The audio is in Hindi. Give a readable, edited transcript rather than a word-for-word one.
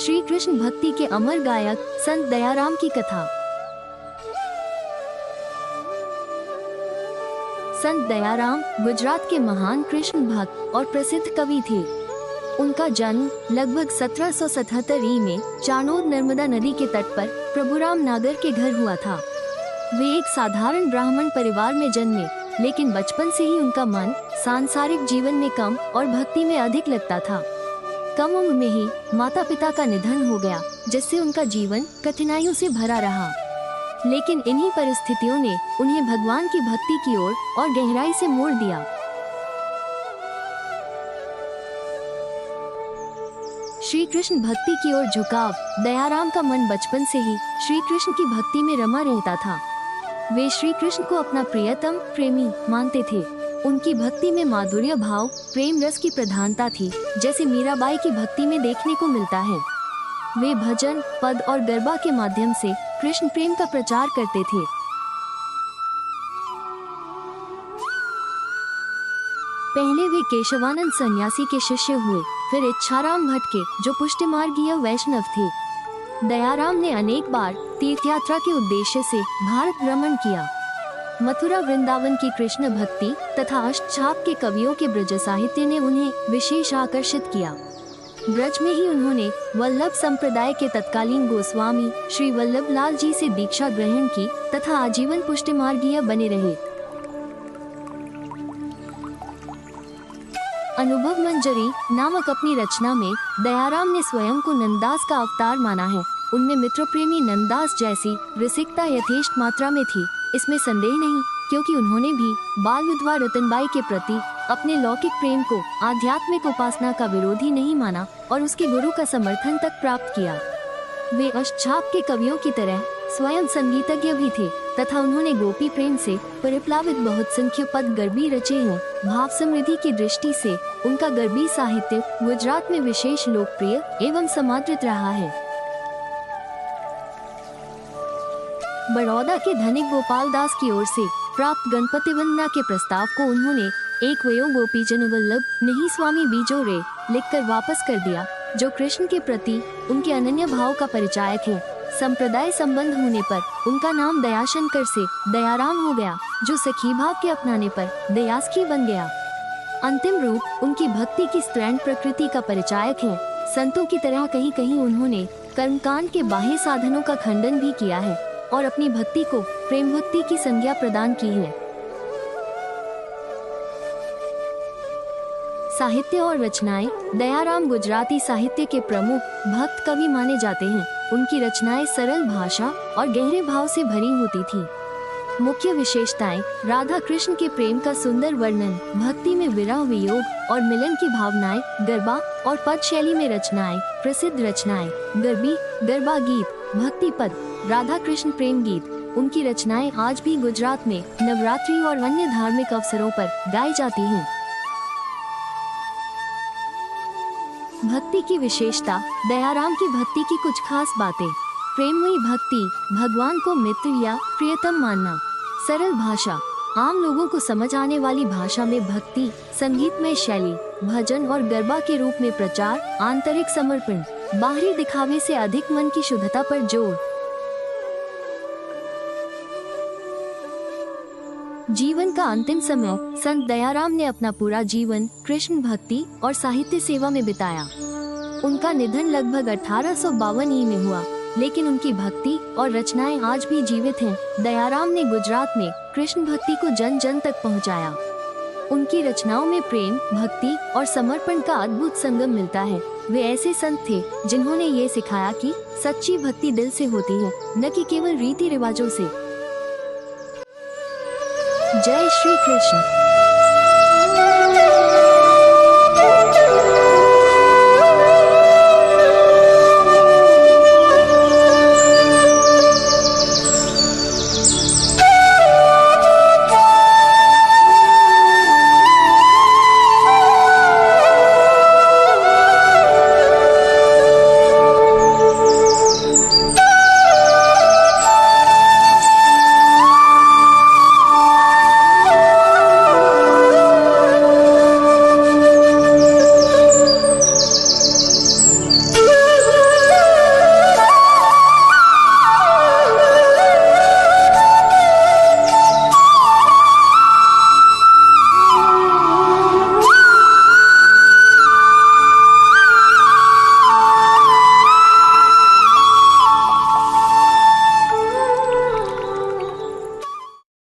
श्री कृष्ण भक्ति के अमर गायक संत दयाराम की कथा। संत दयाराम गुजरात के महान कृष्ण भक्त और प्रसिद्ध कवि थे। उनका जन्म लगभग 1777 में चानोद नर्मदा नदी के तट पर प्रभुराम नागर के घर हुआ था। वे एक साधारण ब्राह्मण परिवार में जन्मे, लेकिन बचपन से ही उनका मन सांसारिक जीवन में कम और भक्ति में अधिक लगता था। कम उम्र में ही माता पिता का निधन हो गया, जिससे उनका जीवन कठिनाइयों से भरा रहा। लेकिन इन्हीं परिस्थितियों ने उन्हें भगवान की भक्ति की ओर और गहराई से मोड़ दिया। श्री कृष्ण भक्ति की ओर झुकाव। दयाराम का मन बचपन से ही श्री कृष्ण की भक्ति में रमा रहता था। वे श्री कृष्ण को अपना प्रियतम प्रेमी मानते थे। उनकी भक्ति में माधुर्य भाव, प्रेम रस की प्रधानता थी, जैसे मीराबाई की भक्ति में देखने को मिलता है। वे भजन, पद और गरबा के माध्यम से कृष्ण प्रेम का प्रचार करते थे। पहले वे केशवानंद सन्यासी के शिष्य हुए, फिर इच्छाराम भट्ट के, जो पुष्टिमार्गीय वैष्णव थे। दयाराम ने अनेक बार तीर्थ यात्रा के उद्देश्य से भारत भ्रमण किया। मथुरा वृंदावन की कृष्ण भक्ति तथा अष्टछाप के कवियों के ब्रज साहित्य ने उन्हें विशेष आकर्षित किया। ब्रज में ही उन्होंने वल्लभ संप्रदाय के तत्कालीन गोस्वामी श्री वल्लभ लाल जी से दीक्षा ग्रहण की तथा आजीवन पुष्टिमार्गीय बने रहे। अनुभव मंजरी नामक अपनी रचना में दयाराम ने स्वयं को नंददास का अवतार माना है। उनमें मित्र प्रेमी नंददास जैसी रसिकता यथेष्ट मात्रा में थी, इसमें संदेह नहीं, क्योंकि उन्होंने भी बाल विधवा रतनबाई के प्रति अपने लौकिक प्रेम को आध्यात्मिक उपासना का विरोधी नहीं माना और उसके गुरु का समर्थन तक प्राप्त किया। वे अष्टछाप के कवियों की तरह स्वयं संगीतज्ञ भी थे तथा उन्होंने गोपी प्रेम से परिप्लावित बहुत संख्य पद गरबी रचे हैं। भाव समृद्धि की दृष्टि से उनका गरबी साहित्य गुजरात में विशेष लोकप्रिय एवं समादृत रहा है। बड़ौदा के धनिक गोपाल दास की ओर से प्राप्त गणपति वंदना के प्रस्ताव को उन्होंने एक वयो गोपीजन वल्लभ नहीं स्वामी बीजो रे लिखकर वापस कर दिया, जो कृष्ण के प्रति उनके अनन्य भाव का परिचायक है। संप्रदाय संबंध होने पर उनका नाम दयाशंकर से दयाराम हो गया, जो सखी भाव के अपनाने पर दयासखी बन गया। अंतिम रूप उनकी भक्ति की स्त्रैण प्रकृति का परिचायक है। संतों की तरह कहीं कहीं उन्होंने कर्मकांड के बाह्य साधनों का खंडन भी किया है और अपनी भक्ति को प्रेम भक्ति की संज्ञा प्रदान की है। साहित्य और रचनाएं। दयाराम गुजराती साहित्य के प्रमुख भक्त कवि माने जाते हैं। उनकी रचनाएं सरल भाषा और गहरे भाव से भरी होती थी। मुख्य विशेषताएं: राधा कृष्ण के प्रेम का सुंदर वर्णन, भक्ति में विरह वियोग और मिलन की भावनाएं, गरबा और पद शैली में रचनाएं। प्रसिद्ध रचनाएं: गरबी गरबा गीत, भक्ति पद, राधा कृष्ण प्रेम गीत। उनकी रचनाएं आज भी गुजरात में नवरात्रि और अन्य धार्मिक अवसरों पर गाई जाती हैं। भक्ति की विशेषता। दयाराम की भक्ति की कुछ खास बातें। प्रेममयी भक्ति, भगवान को मित्र या प्रियतम मानना। सरल भाषा, आम लोगों को समझ आने वाली भाषा में भक्ति, संगीतमय शैली, भजन और गरबा के रूप में प्रचार, आंतरिक समर्पण, बाहरी दिखावे से अधिक मन की शुद्धता पर जोर। जीवन का अंतिम समय। संत दयाराम ने अपना पूरा जीवन कृष्ण भक्ति और साहित्य सेवा में बिताया। उनका निधन लगभग 1852 में हुआ, लेकिन उनकी भक्ति और रचनाएं आज भी जीवित हैं। दयाराम ने गुजरात में कृष्ण भक्ति को जन जन तक पहुंचाया। उनकी रचनाओं में प्रेम, भक्ति और समर्पण का अद्भुत संगम मिलता है। वे ऐसे संत थे जिन्होंने ये सिखाया कि सच्ची भक्ति दिल से होती है, न कि केवल रीति रिवाजों से। जय श्री कृष्ण।